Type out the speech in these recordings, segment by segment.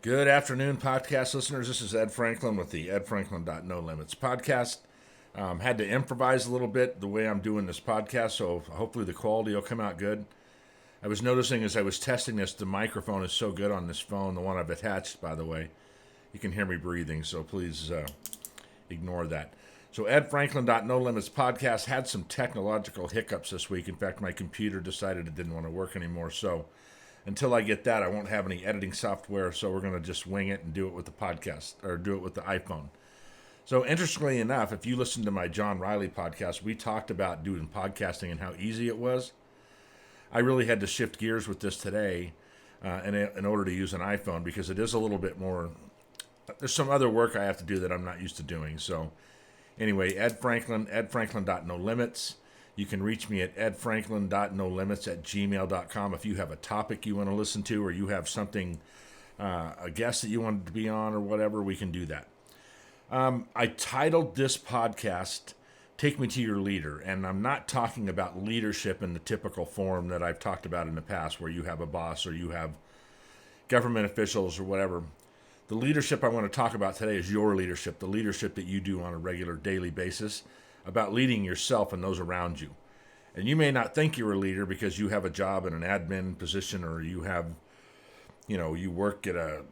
Good afternoon, podcast listeners. This is Ed Franklin with the Ed Franklin No Limits podcast. Had to improvise a little bit the way I'm doing this podcast, so hopefully the quality will come out good. I was noticing as I was testing this, the microphone is so good on this phone, the one I've attached, by the way. You can hear me breathing, so please ignore that. So Ed Franklin No Limits podcast had some technological hiccups this week. In fact, my computer decided it didn't want to work anymore, so until I get that, I won't have any editing software, so we're going to just wing it and do it with the podcast, or do it with the iPhone. So interestingly enough, if you listen to my John Riley podcast, we talked about doing podcasting and how easy it was. I really had to shift gears with this today in order to use an iPhone because it is a little bit more, there's some other work I have to do that I'm not used to doing. So anyway, Ed Franklin, No Limits. You can reach me at edfranklin.nolimits@gmail.com if you have a topic you want to listen to or you have something, a guest that you wanted to be on or whatever, we can do that. I titled this podcast, Take Me to Your Leader, and I'm not talking about leadership in the typical form that I've talked about in the past where you have a boss or you have government officials or whatever. The leadership I want to talk about today is your leadership, the leadership that you do on a regular daily basis, about leading yourself and those around you. And you may not think you're a leader because you have a job in an admin position or you have, you work at a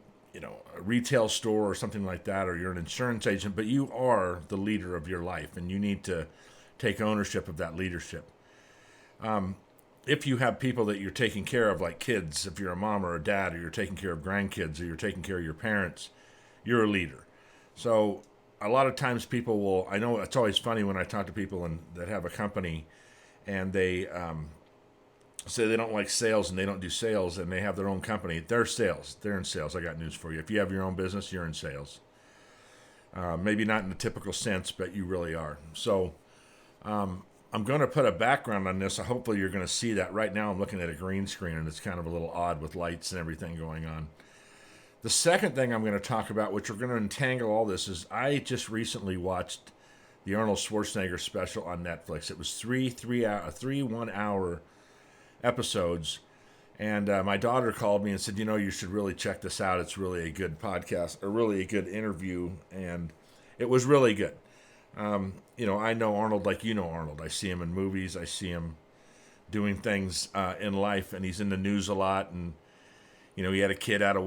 retail store or something like that, or you're an insurance agent, but you are the leader of your life and you need to take ownership of that leadership. If you have people that you're taking care of, like kids, if you're a mom or a dad, or you're taking care of grandkids, or you're taking care of your parents, you're a leader. So a lot of times people will, I know it's always funny when I talk to people that have a company and they say they don't like sales and they don't do sales and they have their own company. They're sales. They're in sales. I got news for you. If you have your own business, you're in sales. Maybe not in the typical sense, but you really are. So I'm going to put a background on this. Hopefully you're going to see that. Right now I'm looking at a green screen and it's kind of a little odd with lights and everything going on. The second thing I'm going to talk about, which we're going to entangle all this, is I just recently watched the Arnold Schwarzenegger special on Netflix. It was three 1-hour episodes, and my daughter called me and said, you should really check this out. It's really a good podcast, a really a good interview, and it was really good. I know Arnold like you know Arnold. I see him in movies. I see him doing things in life, and he's in the news a lot, and he had a kid out of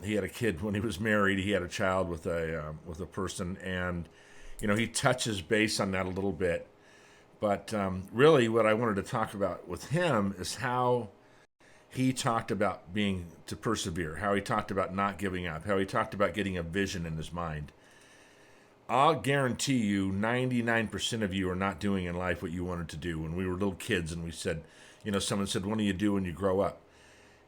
he had a kid when he was married. He had a child with a person, and he touches base on that a little bit. But really, what I wanted to talk about with him is how he talked about to persevere, how he talked about not giving up, how he talked about getting a vision in his mind. I'll guarantee you 99% of you are not doing in life what you wanted to do. When we were little kids and we said, someone said, what do you do when you grow up?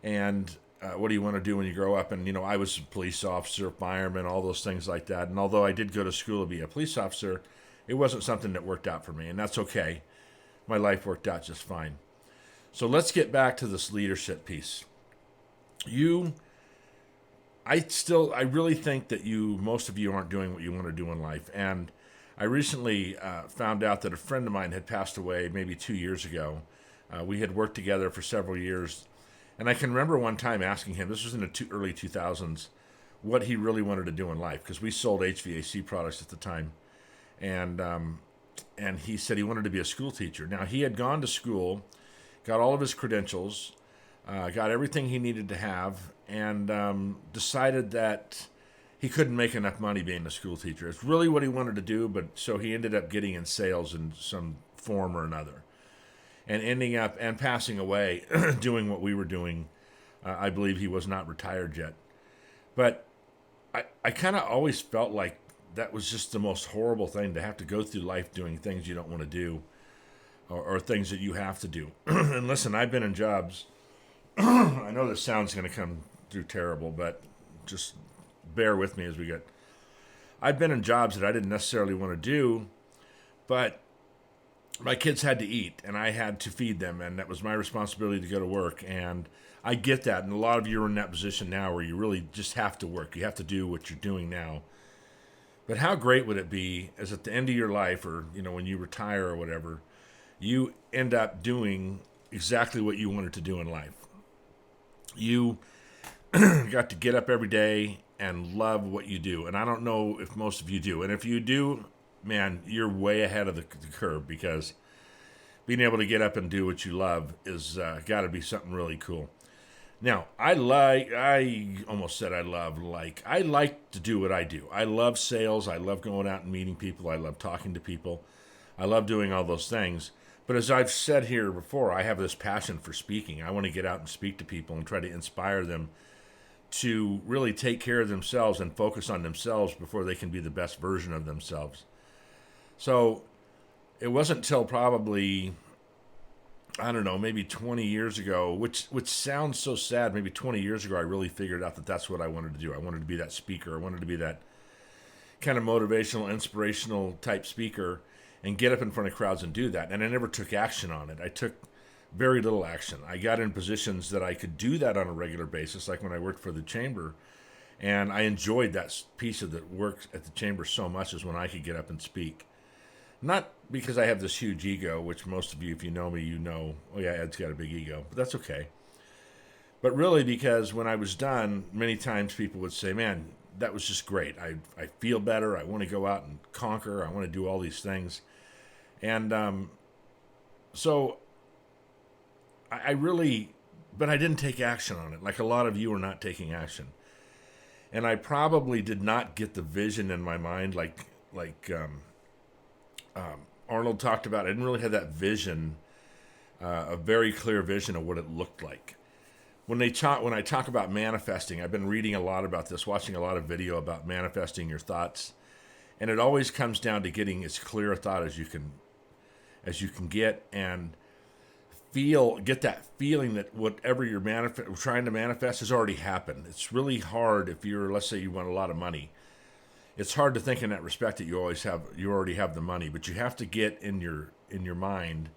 And what do you want to do when you grow up? And, I was a police officer, fireman, all those things like that. And although I did go to school to be a police officer, it wasn't something that worked out for me. And that's okay. My life worked out just fine. So let's get back to this leadership piece. I really think that most of you aren't doing what you want to do in life. And I recently found out that a friend of mine had passed away maybe 2 years ago. We had worked together for several years. And I can remember one time asking him, this was in the early 2000s, what he really wanted to do in life, because we sold HVAC products at the time. And he said he wanted to be a school teacher. Now, he had gone to school, got all of his credentials, got everything he needed to have, and decided that he couldn't make enough money being a school teacher. It's really what he wanted to do, but so he ended up getting in sales in some form or another. And ending up and passing away doing what we were doing. I believe he was not retired yet. But I kind of always felt like that was just the most horrible thing, to have to go through life doing things you don't want to do or things that you have to do. And listen, I've been in jobs. I know this sound's going to come through terrible, but just bear with me as we get. I've been in jobs that I didn't necessarily want to do, but my kids had to eat and I had to feed them, and that was my responsibility to go to work. And I get that. And a lot of you are in that position now where you really just have to work. You have to do what you're doing now. But how great would it be as at the end of your life, or, when you retire or whatever, you end up doing exactly what you wanted to do in life. You got to get up every day and love what you do. And I don't know if most of you do. And if you do, man, you're way ahead of the curve, because being able to get up and do what you love is got to be something really cool. Now, I almost said I like to do what I do. I love sales. I love going out and meeting people. I love talking to people. I love doing all those things. But as I've said here before, I have this passion for speaking. I want to get out and speak to people and try to inspire them to really take care of themselves and focus on themselves before they can be the best version of themselves. So it wasn't until probably, I don't know, maybe 20 years ago, which sounds so sad. Maybe 20 years ago, I really figured out that that's what I wanted to do. I wanted to be that speaker. I wanted to be that kind of motivational, inspirational type speaker and get up in front of crowds and do that. And I never took action on it. I took very little action. I got in positions that I could do that on a regular basis, like when I worked for the chamber. And I enjoyed that piece of the work at the chamber so much, as when I could get up and speak. Not because I have this huge ego, which most of you, if you know me, you know, oh yeah, Ed's got a big ego, but that's okay. But really because when I was done, many times people would say, man, that was just great. I feel better. I want to go out and conquer. I want to do all these things. And so I really, but I didn't take action on it. Like a lot of you are not taking action. And I probably did not get the vision in my mind like Arnold talked about. I didn't really have that vision, a very clear vision of what it looked like. When I talk about manifesting, I've been reading a lot about this, watching a lot of video about manifesting your thoughts, and it always comes down to getting as clear a thought as you can get, and get that feeling that whatever you're trying to manifest has already happened. It's really hard if let's say you want a lot of money. It's hard to think in that respect that you already have the money, but you have to get in your mind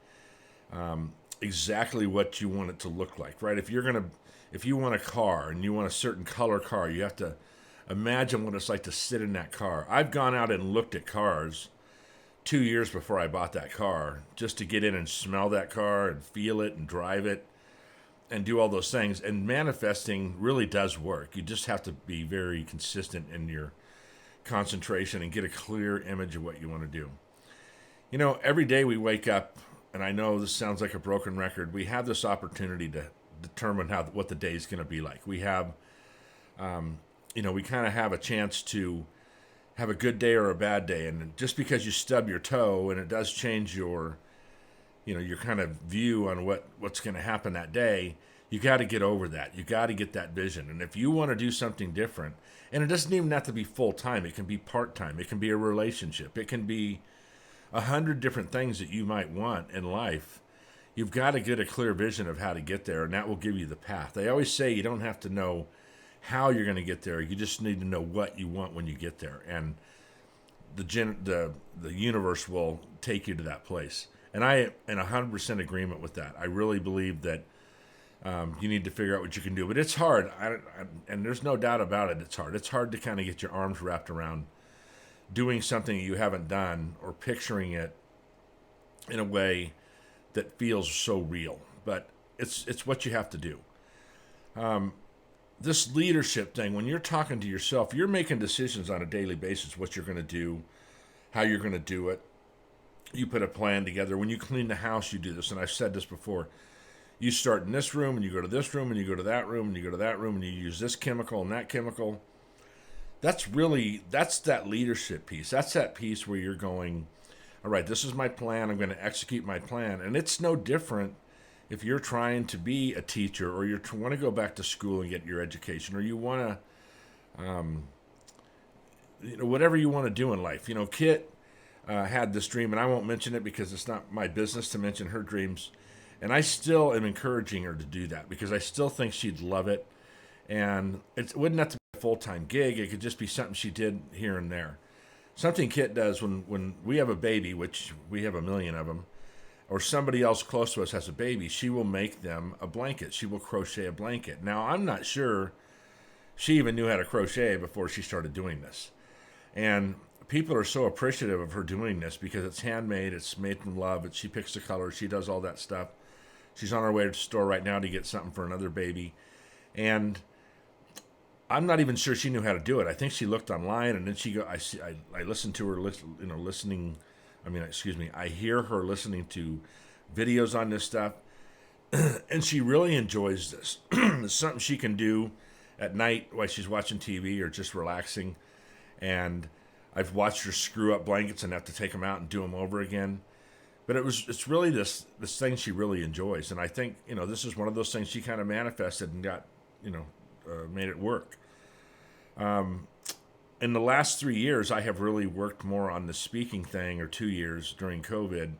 exactly what you want it to look like, right? If you want a car and you want a certain color car, you have to imagine what it's like to sit in that car. I've gone out and looked at cars 2 years before I bought that car, just to get in and smell that car and feel it and drive it and do all those things. And manifesting really does work. You just have to be very consistent in your concentration and get a clear image of what you want to do. You know, every day we wake up, and I know this sounds like a broken record, we have this opportunity to determine what the day is going to be like. We have, we kind of have a chance to have a good day or a bad day. And just because you stub your toe, and it does change your kind of view on what's going to happen that day, you got to get over that. You got to get that vision. And if you want to do something different, and it doesn't even have to be full-time, it can be part-time, it can be a relationship, it can be 100 different things that you might want in life, you've got to get a clear vision of how to get there, and that will give you the path. They always say you don't have to know how you're going to get there, you just need to know what you want when you get there, and the universe will take you to that place. And I am in 100% agreement with that. I really believe that you need to figure out what you can do. But it's hard, and there's no doubt about it, it's hard. It's hard to kind of get your arms wrapped around doing something you haven't done or picturing it in a way that feels so real. But it's what you have to do. This leadership thing, when you're talking to yourself, you're making decisions on a daily basis, what you're going to do, how you're going to do it. You put a plan together. When you clean the house, you do this. And I've said this before. You start in this room, and you go to this room, and you go to that room, and you go to that room, and you use this chemical and that chemical. That's that leadership piece. That's that piece where you're going, all right, this is my plan. I'm going to execute my plan. And it's no different if you're trying to be a teacher, or you want to go back to school and get your education, or you want to, whatever you want to do in life. Kit had this dream, and I won't mention it because it's not my business to mention her dreams. And I still am encouraging her to do that because I still think she'd love it. And it wouldn't have to be a full-time gig. It could just be something she did here and there. Something Kit does when we have a baby, which we have a million of them, or somebody else close to us has a baby, she will make them a blanket. She will crochet a blanket. Now, I'm not sure she even knew how to crochet before she started doing this. And people are so appreciative of her doing this because it's handmade, it's made from love, she picks the colors, she does all that stuff. She's on her way to the store right now to get something for another baby. And I'm not even sure she knew how to do it. I think she looked online, and then I listened to her, listening. I mean, excuse me. I hear her listening to videos on this stuff, and she really enjoys this. It's something she can do at night while she's watching TV or just relaxing. And I've watched her screw up blankets and have to take them out and do them over again. But it's really this thing she really enjoys, and I think this is one of those things she kind of manifested and got made it work. In the last 3 years, I have really worked more on the speaking thing, or 2 years during COVID,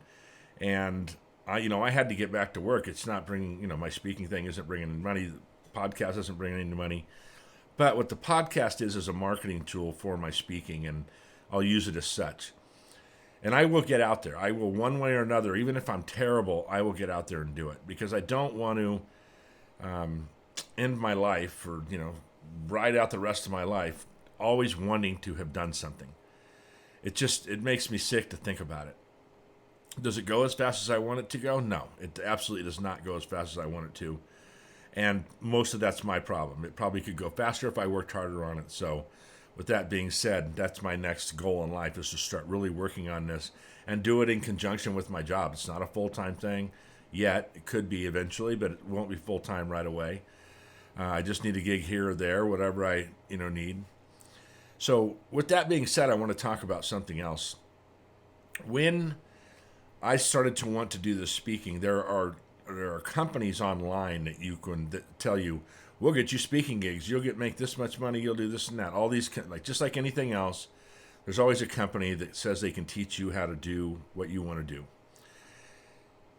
and I had to get back to work. It's not bringing my speaking thing isn't bringing money. The podcast isn't bringing any money. But what the podcast is a marketing tool for my speaking, and I'll use it as such. And I will get out there. I will, one way or another, even if I'm terrible, I will get out there and do it, because I don't want to end my life, or ride out the rest of my life always wanting to have done something. It makes me sick to think about it. Does it go as fast as I want it to go? No, it absolutely does not go as fast as I want it to. And most of that's my problem. It probably could go faster if I worked harder on it. So with that being said, that's my next goal in life, is to start really working on this and do it in conjunction with my job. It's not a full-time thing yet. It could be eventually, but it won't be full-time right away. I just need a gig here or there, whatever I need. So with that being said, I want to talk about something else. When I started to want to do this speaking, there are companies online that tell you, we'll get you speaking gigs. You'll make this much money. You'll do this and that. All these, just like anything else, there's always a company that says they can teach you how to do what you want to do.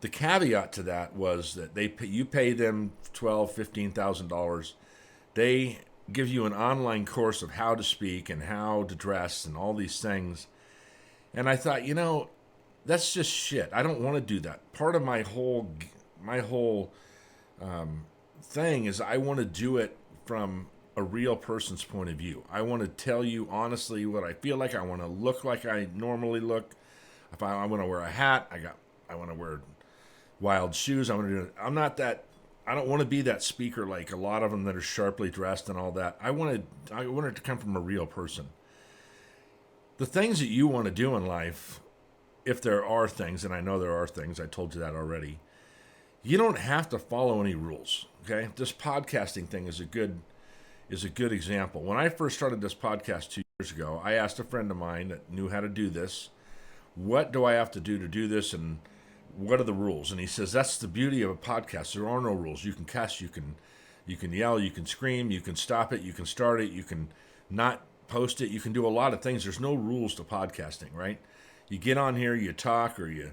The caveat to that was that you pay them $12,000, $15,000. They give you an online course of how to speak and how to dress and all these things. And I thought, that's just shit. I don't want to do that. Part of my whole thing is I want to do it from a real person's point of view. I want to tell you honestly what I feel like. I want to look like I normally look. If I want to wear a hat, I want to wear wild shoes. I don't want to be that speaker like a lot of them that are sharply dressed and all that. I want it to come from a real person. The things that you want to do in life, if there are things, and I know there are things, I told you that already, you don't have to follow any rules. Okay, this podcasting thing is a good example. When I first started this podcast 2 years ago, I asked a friend of mine that knew how to do this, what do I have to do this, and what are the rules? And he says, that's the beauty of a podcast. There are no rules. You can cuss, you can yell, you can scream, you can stop it, you can start it, you can not post it, you can do a lot of things. There's no rules to podcasting, right? You get on here, you talk, or you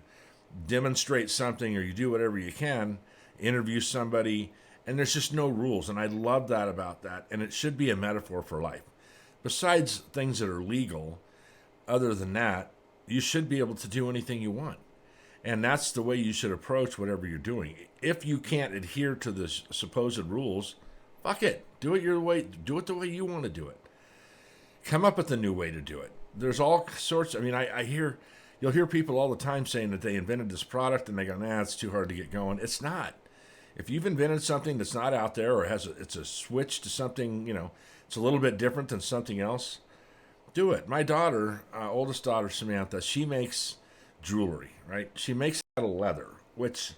demonstrate something, or you do whatever you can, interview somebody, and there's just no rules. And I love that about that, and it should be a metaphor for life. Besides things that are legal, other than that, you should be able to do anything you want. And that's the way you should approach whatever you're doing. If you can't adhere to the supposed rules, fuck it. Do it your way. Do it the way you want to do it. Come up with a new way to do it. There's all sorts. You'll hear people all the time saying that they invented this product and they go, it's too hard to get going. It's not. If you've invented something that's not out there, or it's a switch to something, it's a little bit different than something else, do it. My daughter, oldest daughter, Samantha, she makes jewelry, right? She makes it out of leather, which,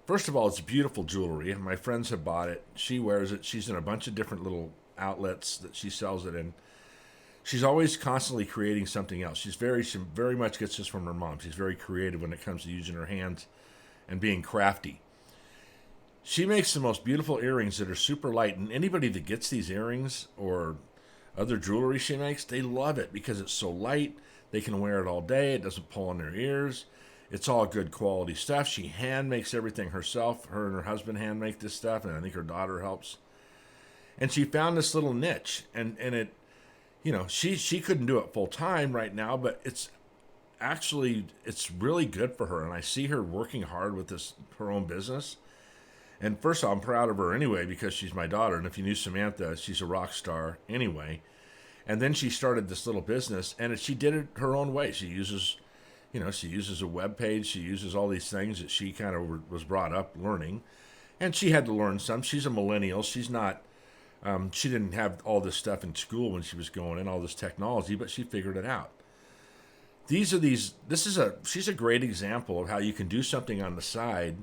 first of all, it's beautiful jewelry. My friends have bought it. She wears it. She's in a bunch of different little outlets that she sells it in. She's always constantly creating something else. She very much gets this from her mom. She's very creative when it comes to using her hands and being crafty. She makes the most beautiful earrings that are super light, and anybody that gets these earrings or other jewelry she makes, they love it because it's so light. They can wear it all day. It doesn't pull on their ears. It's all good quality stuff. She hand makes everything herself. Her and her husband hand make this stuff, and I think her daughter helps. And she found this little niche, and it, she couldn't do it full time right now, but it's really good for her. And I see her working hard with her own business. And first of all, I'm proud of her anyway, because she's my daughter. And if you knew Samantha, she's a rock star anyway. And then she started this little business, and she did it her own way. She uses a web page. She uses all these things that she kind of was brought up learning. And she had to learn some. She's a millennial. She's not She didn't have all this stuff in school when she was going in, all this technology, but she figured it out. She's a great example of how you can do something on the side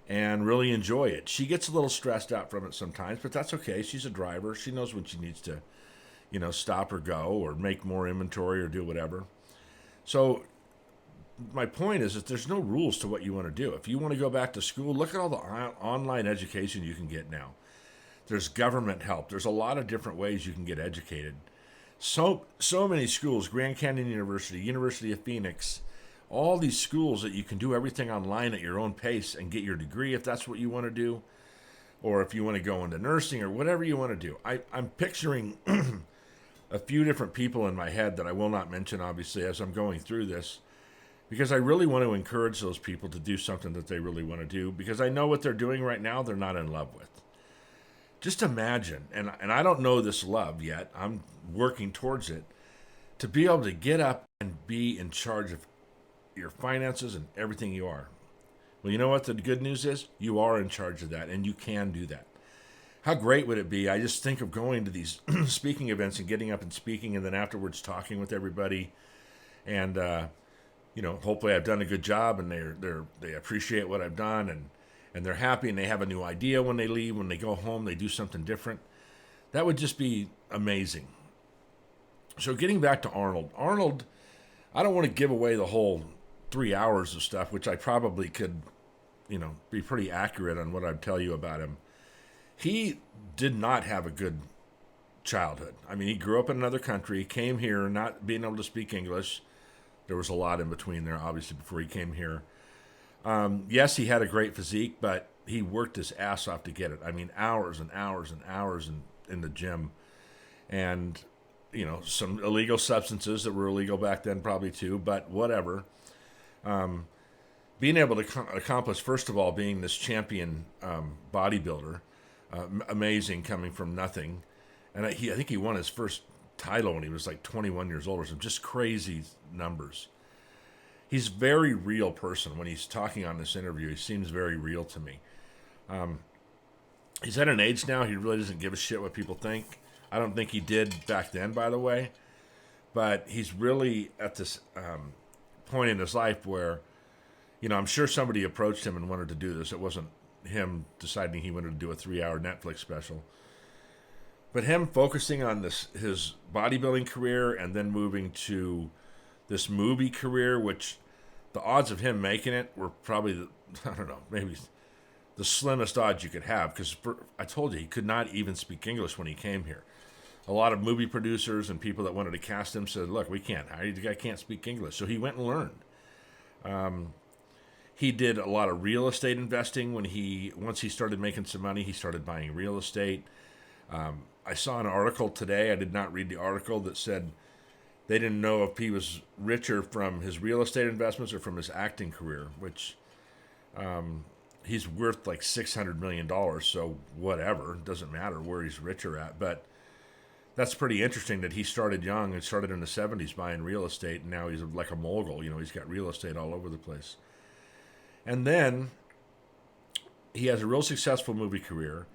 and really enjoy it. She gets a little stressed out from it sometimes, but that's okay. She's a driver. She knows when she needs to, stop or go or make more inventory or do whatever. So my point is that there's no rules to what you want to do. If you want to go back to school, look at all the online education you can get now. There's government help. There's a lot of different ways you can get educated. So many schools, Grand Canyon University, University of Phoenix, all these schools that you can do everything online at your own pace and get your degree if that's what you want to do, or if you want to go into nursing or whatever you want to do. I'm picturing a few different people in my head that I will not mention, obviously, as I'm going through this, because I really want to encourage those people to do something that they really want to do, because I know what they're doing right now, they're not in love with. Just imagine, and I don't know this love yet, I'm working towards it, to be able to get up and be in charge of your finances and everything you are. Well, you know what the good news is? You are in charge of that, and you can do that. How great would it be? I just think of going to these speaking events and getting up and speaking, and then afterwards talking with everybody, and hopefully I've done a good job, and they appreciate what I've done, and they're happy, and they have a new idea when they leave. When they go home, they do something different. That would just be amazing. So getting back to Arnold, I don't want to give away the whole 3 hours of stuff, which I probably could, be pretty accurate on what I'd tell you about him. He did not have a good childhood. I mean, he grew up in another country, came here not being able to speak English. There was a lot in between there, obviously, before he came here. Yes, he had a great physique, but he worked his ass off to get it. I mean, hours and hours and hours in the gym. And, some illegal substances that were illegal back then probably too, but whatever. Being able to accomplish, first of all, being this champion bodybuilder, amazing, coming from nothing. And I think he won his first title when he was like 21 years old or some just crazy numbers. He's a very real person. When he's talking on this interview, he seems very real to me. He's at an age now, he really doesn't give a shit what people think. I don't think he did back then, by the way. But he's really at this point in his life where, I'm sure somebody approached him and wanted to do this. It wasn't him deciding he wanted to do a 3-hour Netflix special. But him focusing on his bodybuilding career and then moving to this movie career, which the odds of him making it were probably, maybe the slimmest odds you could have, because I told you, he could not even speak English when he came here. A lot of movie producers and people that wanted to cast him said, look, we can't hire you, the guy can't speak English. So he went and learned. He did a lot of real estate investing. Once he started making some money, he started buying real estate. I saw an article today, I did not read the article, that said they didn't know if he was richer from his real estate investments or from his acting career, which he's worth like $600 million, so whatever, it doesn't matter where he's richer at. But that's pretty interesting that he started young and started in the 70s buying real estate, and now he's like a mogul. He's got real estate all over the place. And then he has a real successful movie career,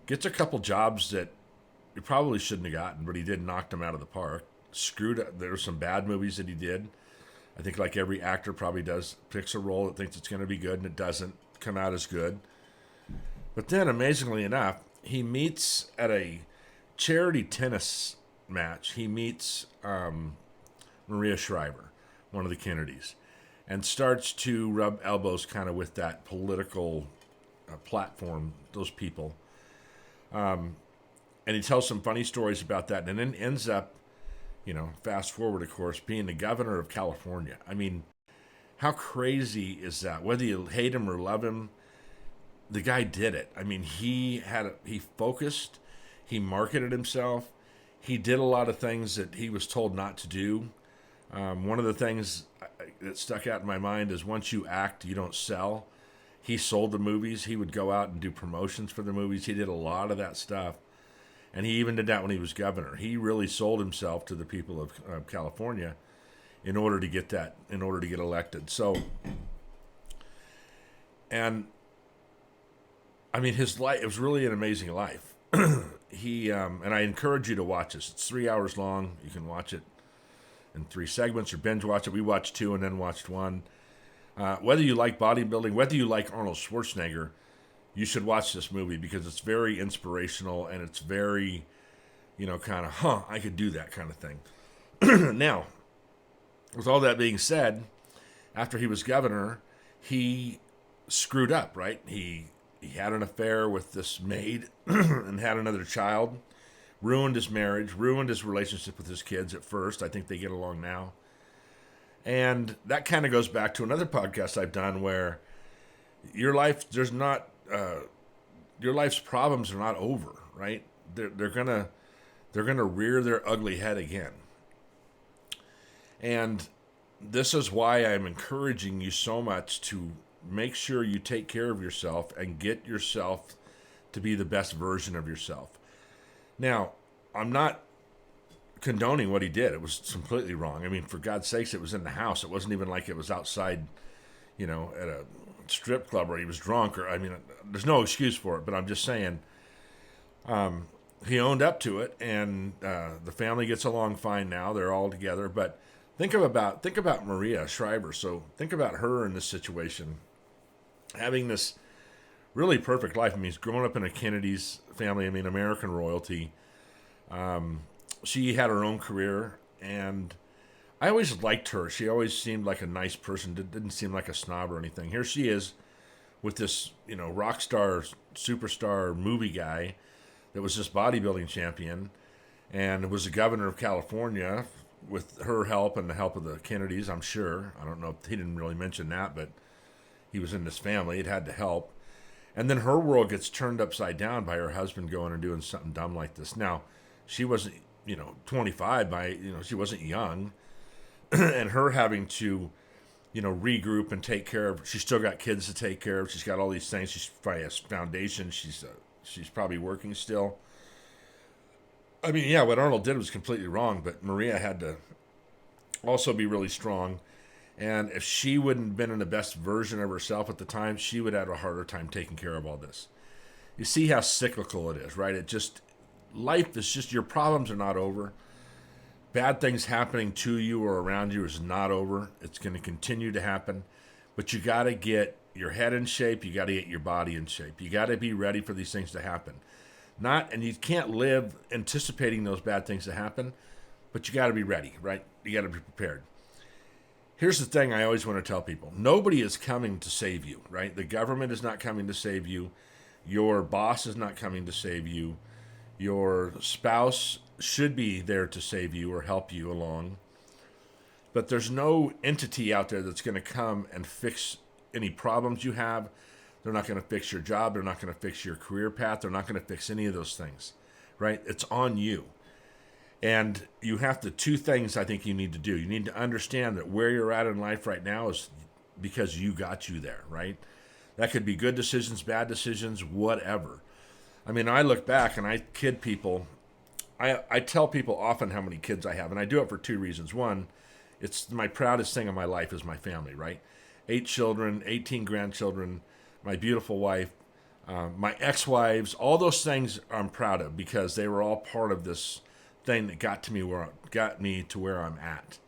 gets a couple jobs that he probably shouldn't have gotten, but he did knock them out of the park. Screwed up. There were some bad movies that he did. I think like every actor probably does, picks a role that thinks it's going to be good and it doesn't come out as good. But then, amazingly enough, he meets at a charity tennis match. He meets Maria Shriver, one of the Kennedys, and starts to rub elbows kind of with that political platform, those people. And he tells some funny stories about that, and then ends up, fast forward, of course, being the governor of California. I mean, how crazy is that? Whether you hate him or love him, the guy did it. I mean, he focused, he marketed himself, he did a lot of things that he was told not to do. One of the things that stuck out in my mind is once you act, you don't sell. He sold the movies. He would go out and do promotions for the movies. He did a lot of that stuff. And he even did that when he was governor. He really sold himself to the people of California in order to get elected. So, and I mean, his life, it was really an amazing life. and I encourage you to watch this. It's 3 hours long. You can watch it in 3 segments or binge watch it. We watched 2 and then watched 1. Whether you like bodybuilding, whether you like Arnold Schwarzenegger, you should watch this movie because it's very inspirational and it's very, kind of, I could do that kind of thing. Now, with all that being said, after he was governor, he screwed up, right? He had an affair with this maid and had another child, ruined his marriage, ruined his relationship with his kids at first. I think they get along now. And that kind of goes back to another podcast I've done where your life, your life's problems are not over, right? They're gonna rear their ugly head again. And this is why I'm encouraging you so much to make sure you take care of yourself and get yourself to be the best version of yourself. Now, I'm not condoning what he did. It was completely wrong. I mean, for God's sakes, it was in the house. It wasn't even like it was outside, at a strip club where he was drunk. There's no excuse for it, but I'm just saying he owned up to it, and the family gets along fine now. They're all together, but think about Maria Shriver. So think about her in this situation, having this really perfect life. I mean, he's growing up in a Kennedy's family. I mean, American royalty. She had her own career, and I always liked her. She always seemed like a nice person. Didn't seem like a snob or anything. Here she is with this, rock star, superstar movie guy that was this bodybuilding champion and was the governor of California with her help and the help of the Kennedys, I'm sure. I don't know if he didn't really mention that, but he was in this family. It had to help. And then her world gets turned upside down by her husband going and doing something dumb like this. Now, she wasn't, 25 she wasn't young. And her having to, regroup and take care of, she's still got kids to take care of. She's got all these things. She's probably has foundation. She's probably working still. I mean, yeah, what Arnold did was completely wrong, but Maria had to also be really strong. And if she wouldn't have been in the best version of herself at the time, she would have had a harder time taking care of all this. You see how cyclical it is, right? Life is just, your problems are not over. Bad things happening to you or around you is not over. It's going to continue to happen. But you got to get your head in shape. You got to get your body in shape. You got to be ready for these things to happen. And you can't live anticipating those bad things to happen, but you got to be ready, right? You got to be prepared. Here's the thing I always want to tell people. Nobody is coming to save you, right? The government is not coming to save you. Your boss is not coming to save you. Your spouse should be there to save you or help you along. But there's no entity out there that's going to come and fix any problems you have. They're not going to fix your job. They're not going to fix your career path. They're not going to fix any of those things, right? It's on you. And you have to, 2 things I think you need to do. You need to understand that where you're at in life right now is because you got you there, right? That could be good decisions, bad decisions, whatever. I mean, I look back and I kid people. I tell people often how many kids I have, and I do it for 2 reasons. One, it's my proudest thing in my life is my family, right? 8 children, 18 grandchildren, my beautiful wife, my ex-wives, all those things I'm proud of because they were all part of this thing that got me to where I'm at,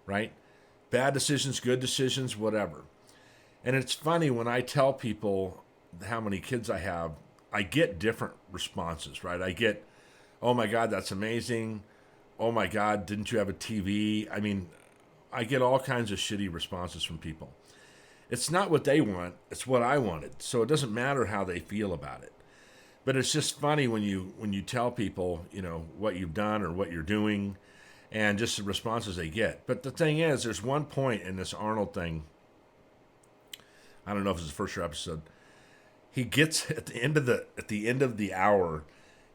right? Bad decisions, good decisions, whatever. And it's funny when I tell people how many kids I have, I get different responses, right? I get, oh my God, that's amazing. Oh my God, didn't you have a TV? I mean, I get all kinds of shitty responses from people. It's not what they want, it's what I wanted. So it doesn't matter how they feel about it. But it's just funny when you tell people, what you've done or what you're doing and just the responses they get. But the thing is, there's one point in this Arnold thing, I don't know if it's the first episode, he gets at the end of the hour,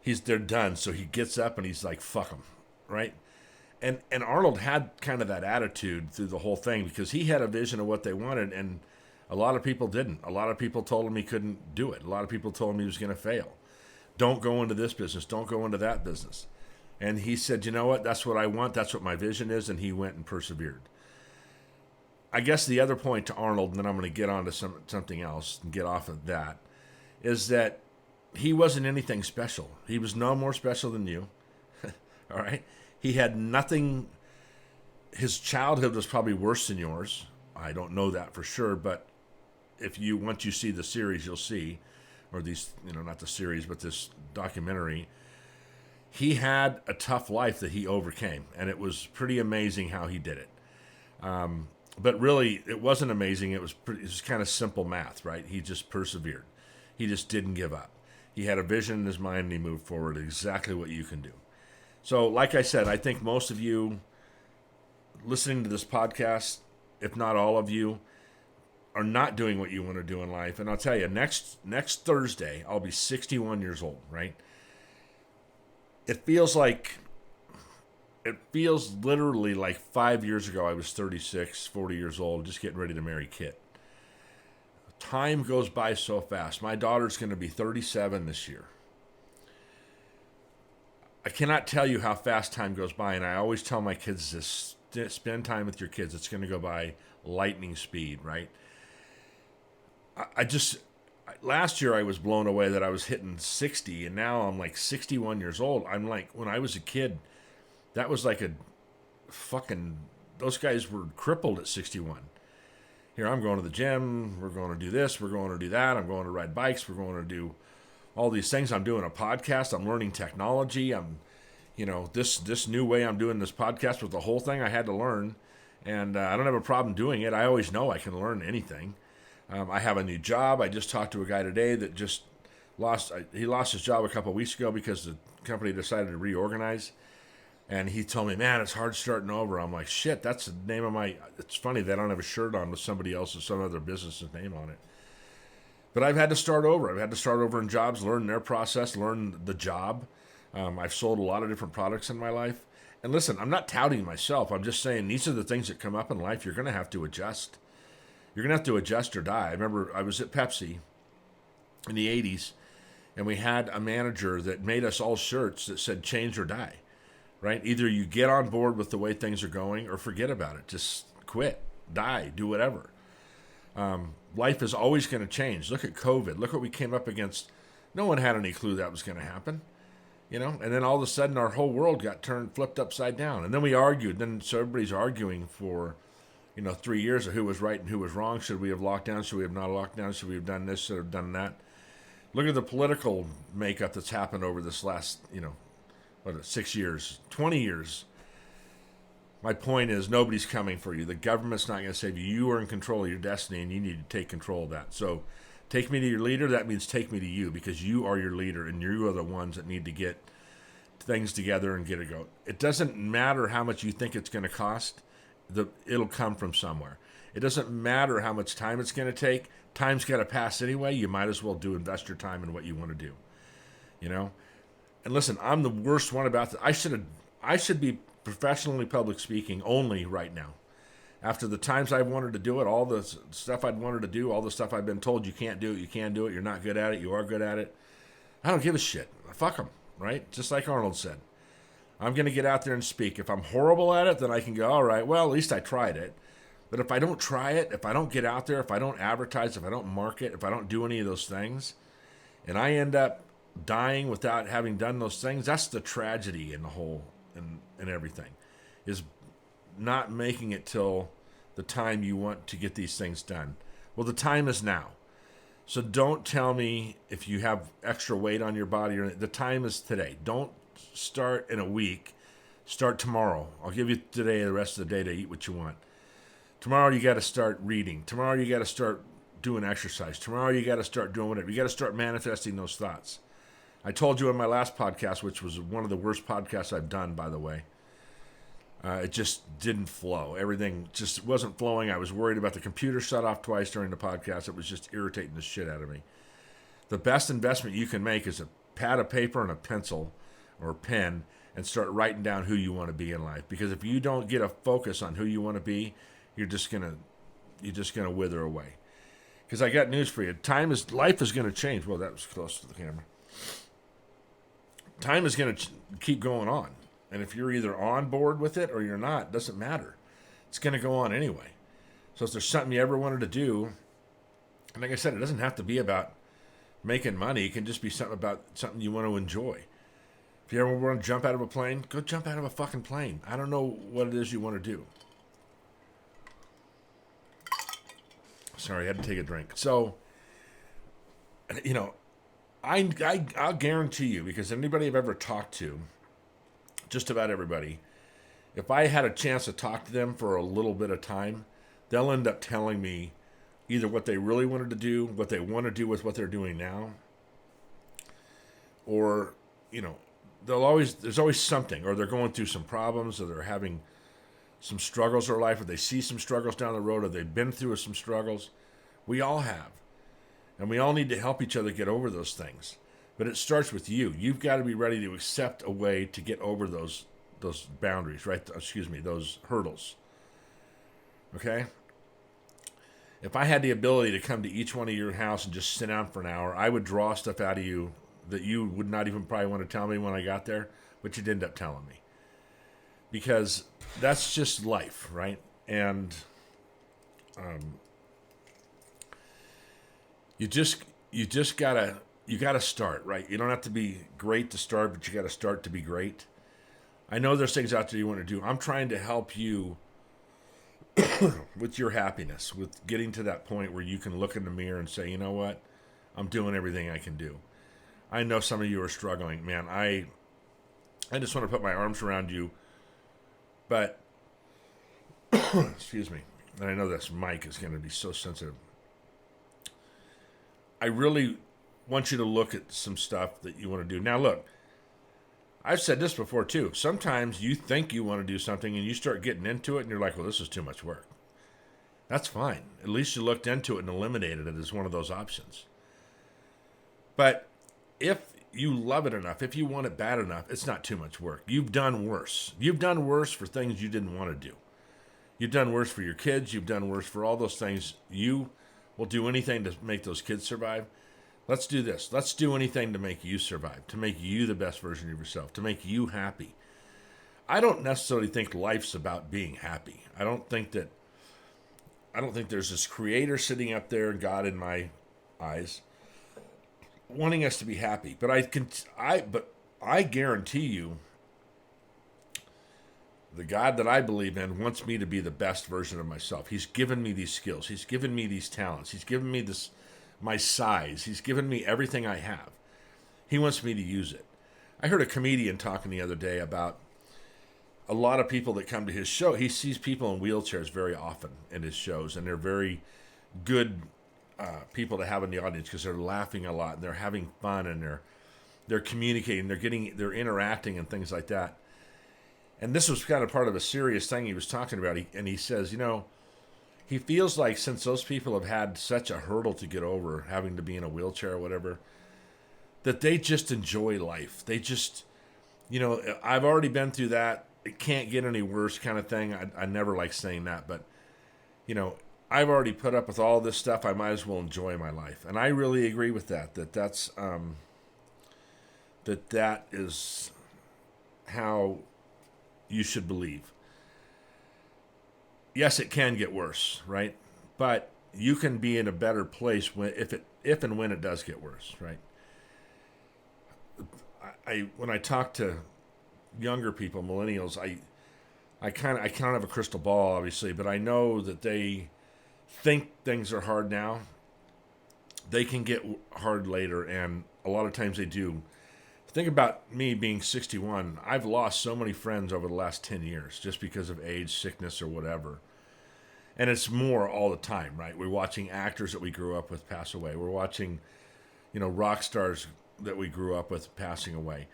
they're done. So he gets up and he's like, fuck them, right? And Arnold had kind of that attitude through the whole thing because he had a vision of what they wanted, and a lot of people didn't. A lot of people told him he couldn't do it. A lot of people told him he was going to fail. Don't go into this business. Don't go into that business. And he said, you know what? That's what I want. That's what my vision is. And he went and persevered. I guess the other point to Arnold, and then I'm going to get on to something else and get off of that, is that he wasn't anything special. He was no more special than you. All right. He had nothing. His childhood was probably worse than yours. I don't know that for sure, but once you see the series, you'll see, or these, not the series, but this documentary, he had a tough life that he overcame, and it was pretty amazing how he did it. But really, it wasn't amazing. It was kind of simple math, right? He just persevered. He just didn't give up. He had a vision in his mind, and he moved forward. Exactly what you can do. So, like I said, I think most of you listening to this podcast, if not all of you, are not doing what you want to do in life. And I'll tell you, next Thursday, I'll be 61 years old, right? It feels literally like 5 years ago I was 36, 40 years old, just getting ready to marry Kit. Time goes by so fast. My daughter's going to be 37 this year. I cannot tell you how fast time goes by, and I always tell my kids this: spend time with your kids. It's going to go by lightning speed, right? Last year I was blown away that I was hitting 60, and now I'm like 61 years old. I'm like, when I was a kid, that was like those guys were crippled at 61. Here I'm going to the gym, we're going to do this, we're going to do that, I'm going to ride bikes, we're going to do all these things. I'm doing a podcast, I'm learning technology, this new way I'm doing this podcast with the whole thing I had to learn, and I don't have a problem doing it. I always know I can learn anything. I have a new job. I just talked to a guy today that just lost his job a couple of weeks ago because the company decided to reorganize. And he told me, man, it's hard starting over. I'm like, shit, that's the name of it's funny that I don't have a shirt on with some other business's name on it. But I've had to start over. I've had to start over in jobs, learn their process, learn the job. I've sold a lot of different products in my life. And listen, I'm not touting myself. I'm just saying these are the things that come up in life. You're going to have to adjust. You're going to have to adjust or die. I remember I was at Pepsi in the 80s, and we had a manager that made us all shirts that said change or die, right? Either you get on board with the way things are going or forget about it. Just quit, die, do whatever. Life is always going to change. Look at COVID. Look what we came up against. No one had any clue that was going to happen, and then all of a sudden our whole world got flipped upside down. And then we argued. So everybody's arguing for 3 years of who was right and who was wrong. Should we have locked down? Should we have not locked down? Should we have done this? Should we have done that? Look at the political makeup that's happened over this last, 6 years, 20 years. My point is nobody's coming for you. The government's not going to save you. You are in control of your destiny, and you need to take control of that. So take me to your leader. That means take me to you, because you are your leader, and you are the ones that need to get things together and get it going. It doesn't matter how much you think it's going to cost. It'll come from somewhere. It doesn't matter how much time it's going to take. Time's got to pass anyway. You might as well invest your time in what you want to do. And listen, I'm the worst one about that. I should be professionally public speaking only right now. After the times I've wanted to do it, all the stuff I'd wanted to do, all the stuff I've been told you can't do it, you can do it, you're not good at it, you are good at it. I don't give a shit. Fuck them, right? Just like Arnold said. I'm going to get out there and speak. If I'm horrible at it, then I can go, all right, well, at least I tried it. But if I don't try it, if I don't get out there, if I don't advertise, if I don't market, if I don't do any of those things, and I end up dying without having done those things, that's the tragedy in the whole, and everything, is not making it till the time you want to get these things done. Well, the time is now. So don't tell me if you have extra weight on your body. The time is today. Don't start in a week. Start tomorrow. I'll give you today the rest of the day to eat what you want. Tomorrow you got to start reading. Tomorrow you got to start doing exercise. Tomorrow you got to start doing whatever. You got to start manifesting those thoughts. I told you in my last podcast, which was one of the worst podcasts I've done, by the way, it just didn't flow. Everything just wasn't flowing. I was worried about the computer shut off twice during the podcast. It was just irritating the shit out of me. The best investment you can make is a pad of paper and a pencil or a pen and start writing down who you want to be in life. Because if you don't get a focus on who you want to be, you're just gonna wither away. Because I got news for you. Life is gonna change. Well, that was close to the camera. Time is gonna keep going on. And if you're either on board with it or you're not, it doesn't matter. It's going to go on anyway. So if there's something you ever wanted to do, and like I said, it doesn't have to be about making money. It can just be something about something you want to enjoy. If you ever want to jump out of a plane, go jump out of a fucking plane. I don't know what it is you want to do. Sorry, I had to take a drink. So, you know, I'll guarantee you, because anybody I've ever talked to, just about everybody, if I had a chance to talk to them for a little bit of time, they'll end up telling me either what they really wanted to do, what they want to do with what they're doing now, or, you know, there's always something, or they're going through some problems, or they're having some struggles in their life, or they see some struggles down the road, or they've been through some struggles. We all have. And we all need to help each other get over those things. But it starts with you. You've got to be ready to accept a way to get over those boundaries, right? Those hurdles. Okay? If I had the ability to come to each one of your house and just sit down for an hour, I would draw stuff out of you that you would not even probably want to tell me when I got there, but you'd end up telling me. Because that's just life, right? And you gotta start, right? You don't have to be great to start, but you gotta start to be great. I know there's things out there you want to do. I'm trying to help you with your happiness, with getting to that point where you can look in the mirror and say, you know what? I'm doing everything I can do. I know some of you are struggling, man. I just want to put my arms around you, but excuse me. And I know this mic is going to be so sensitive. I really want you to look at some stuff that you want to do. Now, look, I've said this before, too. Sometimes you think you want to do something and you start getting into it and you're like, well, this is too much work. That's fine. At least you looked into it and eliminated it as one of those options. But if you love it enough, if you want it bad enough, it's not too much work. You've done worse. You've done worse for things you didn't want to do. You've done worse for your kids. You've done worse for all those things. You will do anything to make those kids survive. Let's do this. Let's do anything to make you survive, to make you the best version of yourself, to make you happy. I don't necessarily think life's about being happy. I don't think there's this creator sitting up there, God in my eyes, wanting us to be happy. But I guarantee you, the God that I believe in wants me to be the best version of myself. He's given me these skills. He's given me these talents. He's given me my size. He's given me everything I have. He wants me to use it. I heard a comedian talking the other day about a lot of people that come to his show. He sees people in wheelchairs very often in his shows, and they're very good people to have in the audience because they're laughing a lot and they're having fun and they're communicating, they're interacting and things like that. And this was kind of part of a serious thing he was talking about. He says, he feels like since those people have had such a hurdle to get over, having to be in a wheelchair or whatever, that they just enjoy life. They just, I've already been through that. It can't get any worse kind of thing. I never like saying that, but, I've already put up with all this stuff. I might as well enjoy my life. And I really agree with that is how you should believe. Yes, it can get worse, right? But you can be in a better place if and when it does get worse, right? When I talk to younger people, millennials, I kind of have a crystal ball, obviously, but I know that they think things are hard now. They can get hard later, and a lot of times they do. Think about me being 61. I've lost so many friends over the last 10 years just because of age, sickness, or whatever. And it's more all the time, right? We're watching actors that we grew up with pass away. We're watching, rock stars that we grew up with passing away.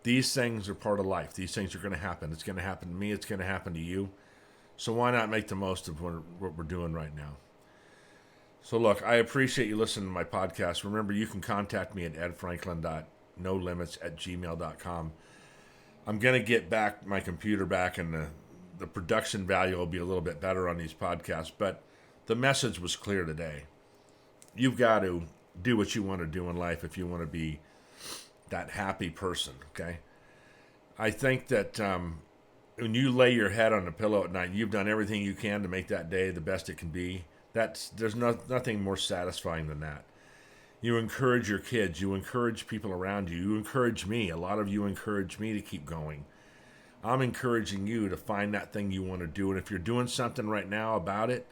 These things are part of life. These things are going to happen. It's going to happen to me. It's going to happen to you. So why not make the most of what we're doing right now? So look, I appreciate you listening to my podcast. Remember, you can contact me at edfranklin.nolimits@gmail.com. I'm going to get back my computer back, and the production value will be a little bit better on these podcasts. But the message was clear today. You've got to do what you want to do in life if you want to be that happy person, okay? I think that when you lay your head on the pillow at night, you've done everything you can to make that day the best it can be. There's nothing more satisfying than that. You encourage your kids. You encourage people around you. You encourage me. A lot of you encourage me to keep going. I'm encouraging you to find that thing you want to do. And if you're doing something right now about it,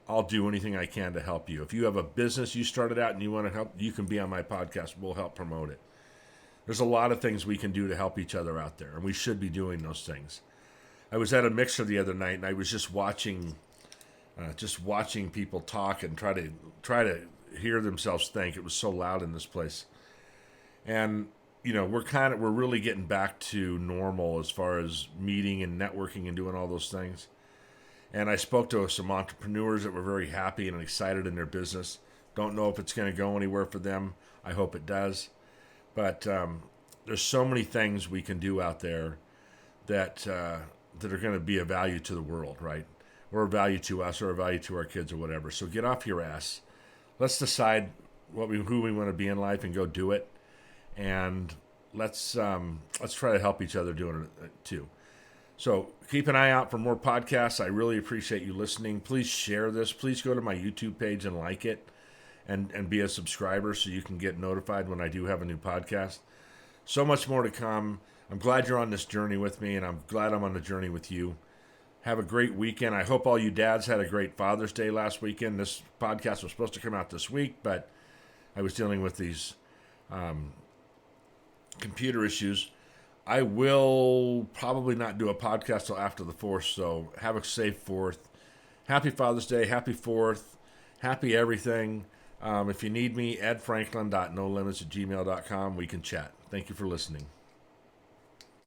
I'll do anything I can to help you. If you have a business you started out and you want to help, you can be on my podcast. We'll help promote it. There's a lot of things we can do to help each other out there, and we should be doing those things. I was at a mixer the other night, and I was just watching people talk and try to hear themselves think. It was so loud in this place, and we're really getting back to normal as far as meeting and networking and doing all those things. And I spoke to some entrepreneurs that were very happy and excited in their business. Don't know if it's going to go anywhere for them. I hope it does. But there's so many things we can do out there that are going to be of value to the world, right? Or of value to us, or of value to our kids, or whatever. So get off your ass. Let's decide who we want to be in life and go do it. And let's try to help each other doing it too. So keep an eye out for more podcasts. I really appreciate you listening. Please share this. Please go to my YouTube page and like it, and be a subscriber so you can get notified when I do have a new podcast. So much more to come. I'm glad you're on this journey with me, and I'm glad I'm on the journey with you. Have a great weekend. I hope all you dads had a great Father's Day last weekend. This podcast was supposed to come out this week, but I was dealing with these computer issues. I will probably not do a podcast till after the 4th, so have a safe 4th. Happy Father's Day, happy 4th, happy everything. If you need me, edfranklin.nolimits@gmail.com. We can chat. Thank you for listening.